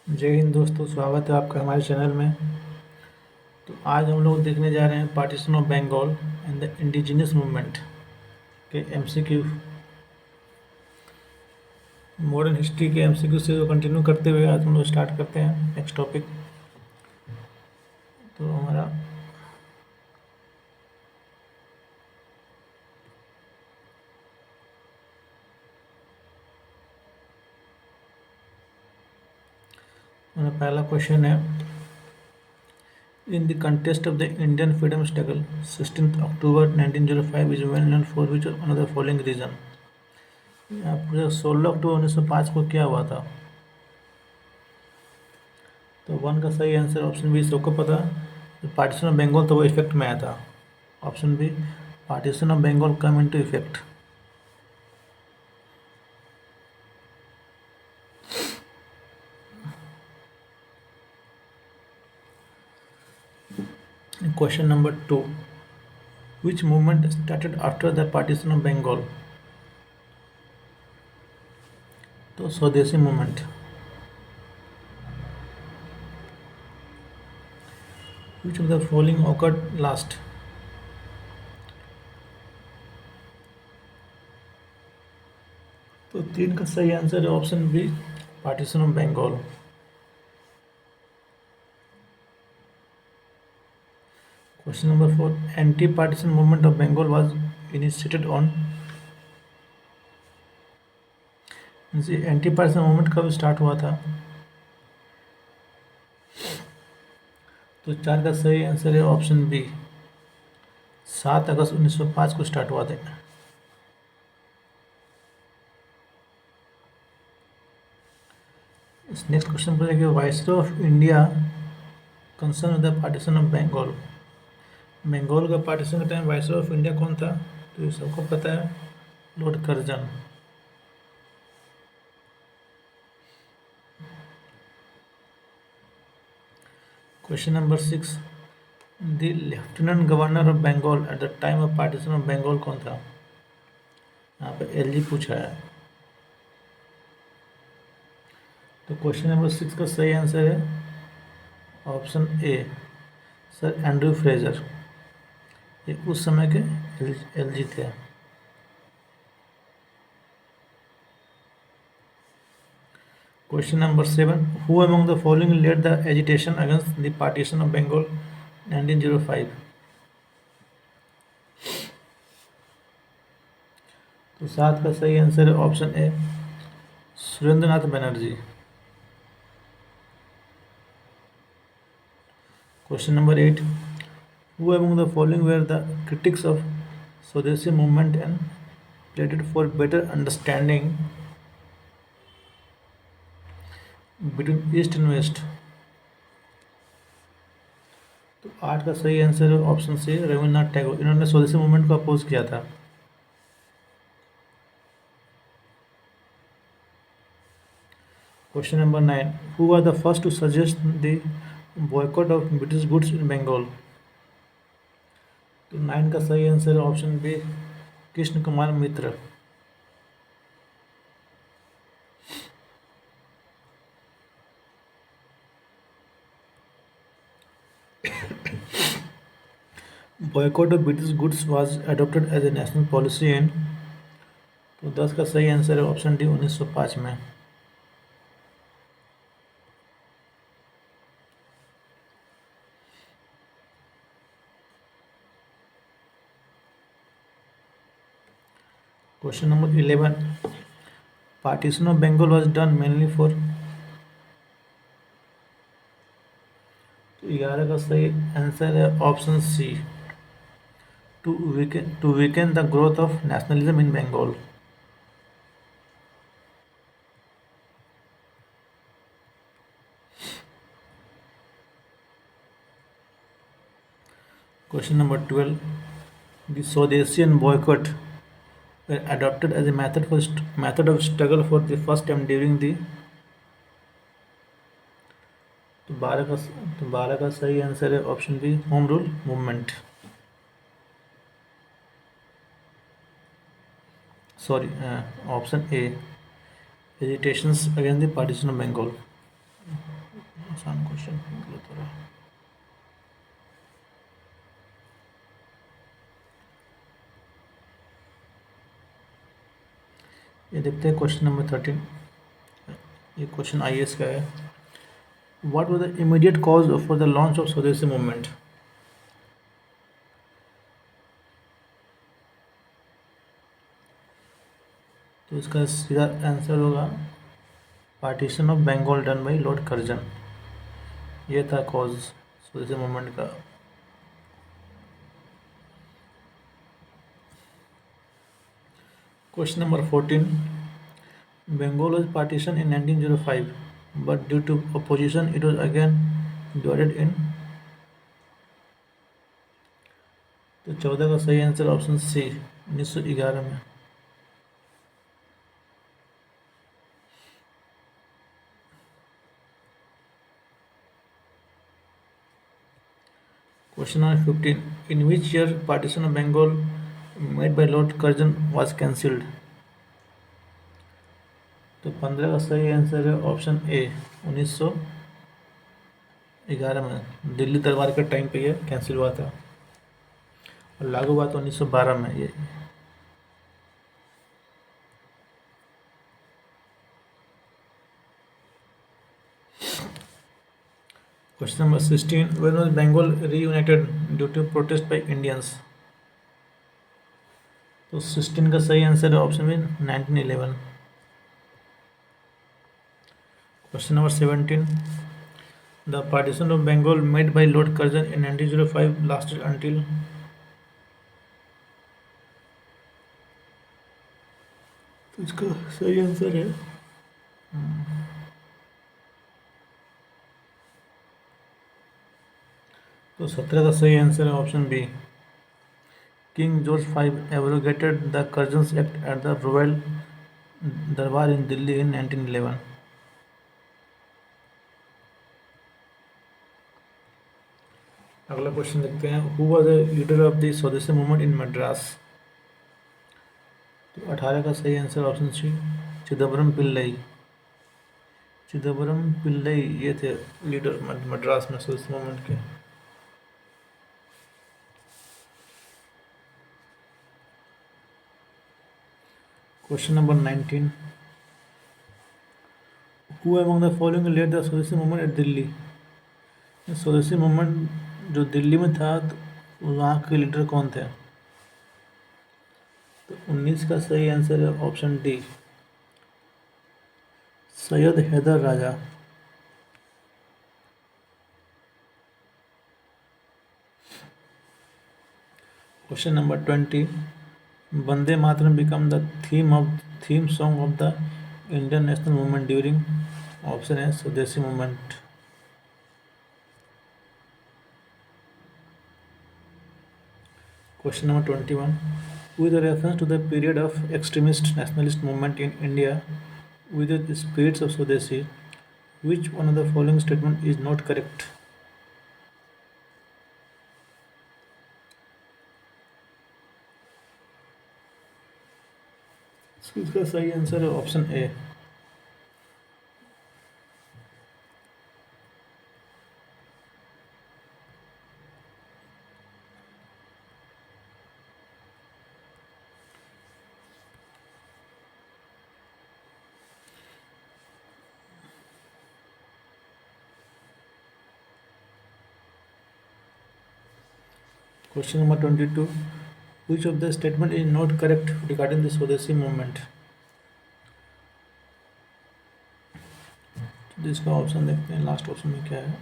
जय हिंद दोस्तों, स्वागत है आपका हमारे चैनल में। तो आज हम लोग देखने जा रहे हैं partition of Bengal and the indigenous movement के एमसीक्यू। मॉडर्न हिस्ट्री के एमसीक्यू से कंटिन्यू करते हुए आज हम लोग स्टार्ट करते हैं नेक्स्ट टॉपिक। तो हमारा पहला क्वेश्चन है, in the contest of the Indian freedom struggle 16 October 1905 is well known for which one of the following reason. पूछा 16 अक्टूबर 1905 को क्या हुआ था। तो वन का सही आंसर ऑप्शन बी, सबको पता, पार्टीशन ऑफ बंगाल तो वो इफेक्ट में आया था। Option B, partition of Bengal come into effect. Question number 2, which movement started after the partition of Bengal? तो स्वदेशी movement. Which of the following occurred last? तो 3 का सही आंसर है option B, partition of Bengal. Question number 4, anti partition movement of Bengal was initiated on. Anti partition movement कब start हुआ था। तो 4 का सही आंसर है ऑप्शन बी, 7 अगस्त 1905 को स्टार्ट हुआ था। नेक्स्ट क्वेश्चन पूछा कि viceroy of India concern with the partition of Bengal. Bengal का पार्टीशन के टाइम वाइसरॉय ऑफ इंडिया कौन था। तो ये सबको पता है, Lord Curzon. Question number 6, the lieutenant governor of Bengal at the time of partition of Bengal कौन था। यहाँ पे एलजी पूछा है। तो क्वेश्चन नंबर 6 का सही आंसर है option A, Sir Andrew Fraser. ये उस समय के एलजी थे। Question number 7, who among the following led the agitation against the partition of Bengal 1905। तो 7 का सही आंसर है option A, Surendranath Banerjee. Question number 8, who among the following were the critics of Swadeshi movement and pleaded for better understanding between East and West। तो 8 का सही answer है option सी, रविन्द्रनाथ टैगोर। इन्होंने स्वदेशी मूवमेंट को अपोज किया था। Question number 9, who were the first to suggest the boycott of British goods in Bengal। तो 9 का सही आंसर है option B, Krishna Kumar Mitra. Boycott of British goods was adopted as a national policy in. तो 10 का सही आंसर है ऑप्शन डी, 1905 में। Question number 11, partition of Bengal was done mainly for. तो 11 का सही आंसर है option C, to weaken the growth of nationalism in Bengal. Question number 12, the swadeshi and boycott were adopted as a method of struggle for the first time during the। तो 12 का सही answer है option B, home rule movement. Sorry, option A, agitations against the partition of Bengal. आसान question लेते रहे। ये देखते हैं क्वेश्चन नंबर 13। ये क्वेश्चन आईएएस का है। What was the immediate cause for the launch of swadeshi movement? तो इसका सीधा आंसर होगा partition of Bengal done by Lord Curzon. ये था कॉज स्वदेशी मूवमेंट का। Question number 14। Bengal was partitioned in 1905, but due to opposition, it was again divided in। तो 14 का सही आंसर ऑप्शन सी 1911 में। Question number 15। In which year partition of Bengal made by Lord Curzon was cancelled? तो 15 का सही answer है option ए 1911 में। दिल्ली दरबार के टाइम पे ये कैंसिल हुआ था और लागू हुआ था 1912 में ये। Question number 16। When was Bengal reunited due to protest by Indians? तो 16 का सही आंसर है option B 1911। Question number 17। The partition of Bengal made by Lord Curzon in 1905 lasted until? तो इसका सही आंसर है तो 17 का सही आंसर है option B. King George V abrogated the Curzon's Act at the Royal Darbar in Delhi in 1911। अगला question देखते हैं। Who was the leader of the swadeshi movement in Madras? तो 18 का सही answer option C Chidambaram Pillai. Chidambaram Pillai ये थे लीडर मद्रास में स्वदेशी मूवमेंट के। Question number 19। Who among the following led the swadeshi movement at Delhi? Swadeshi movement जो दिल्ली में था तो वहाँ के लीडर कौन थे? तो 19 का सही आंसर है option D Syed Haidar Raza. Question number 20। Vande Mataram become the theme song of the Indian national movement during? Option है swadeshi movement. Question number 21. With reference to the period of extremist nationalist movement in India with the spirits of Swadeshi, which one of the following statement is not correct? So इसका सही answer है option A. Question number 22. Which of the statement is not correct regarding the Swadeshi movement? तो इसका option देखते हैं last option में क्या है।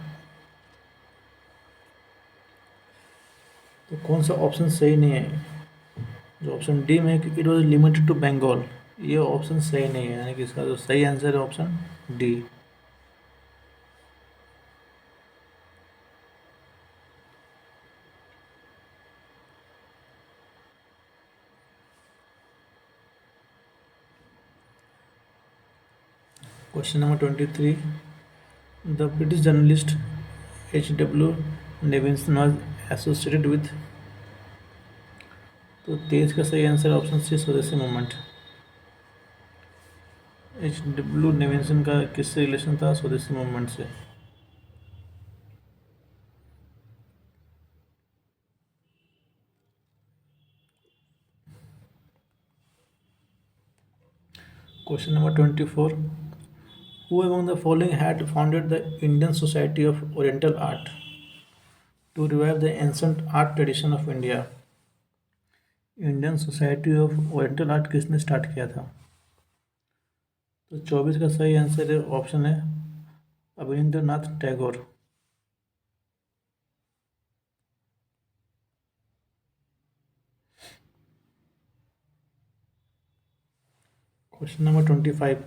तो कौन सा ऑप्शन सही नहीं है? जो ऑप्शन डी में it was limited to Bengal, ये ऑप्शन सही नहीं है, यानी कि इसका जो सही आंसर है option D. Question number 23। The British journalist H.W. Davison was associated with? तो 23 का सही आंसर ऑप्शन सी स्वदेशी मूवमेंट। H.W. डेविसन का किससे रिलेशन था? स्वदेशी मूवमेंट से। Question number 24. Who among the following had founded the Indian Society of Oriental Art to revive the ancient art tradition of India? Indian society of oriental art किसने start किया था? तो 24 का सही आंसर है ऑप्शन है Abanindranath Tagore. Question number 25.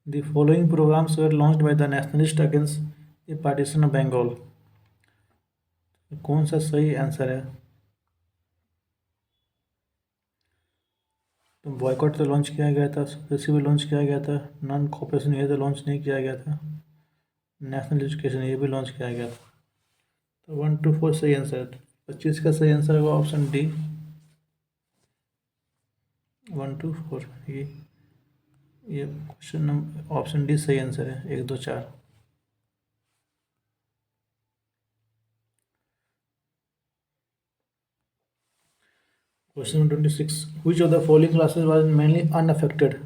The following programs were launched by the nationalists against the partition of Bengal. कौन सा सही आंसर है? तो बॉयकॉट तो लॉन्च किया गया था, स्वदेशी भी लॉन्च किया गया था, नॉन कॉपरेशन ये तो लॉन्च नहीं किया गया था, नेशनल एजुकेशन ये भी लॉन्च किया गया था। तो 1 to 4 सही आंसर है। 25 का सही आंसर होगा ऑप्शन डी, 1 to 4। ये क्वेश्चन नंबर ऑप्शन डी सही आंसर है, 1 2 4। Question number 26. Which of the following classes was mainly unaffected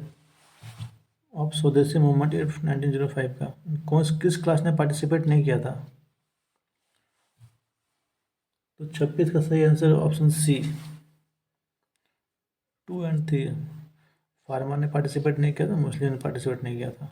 of स्वदेशी मूवमेंट 1905 का? किस क्लास ने पार्टिसिपेट नहीं किया था? तो 26 का सही answer option C, 2 and 3। Farmer ने पार्टिसिपेट नहीं किया था, मुस्लिम ने पार्टिसिपेट नहीं किया था।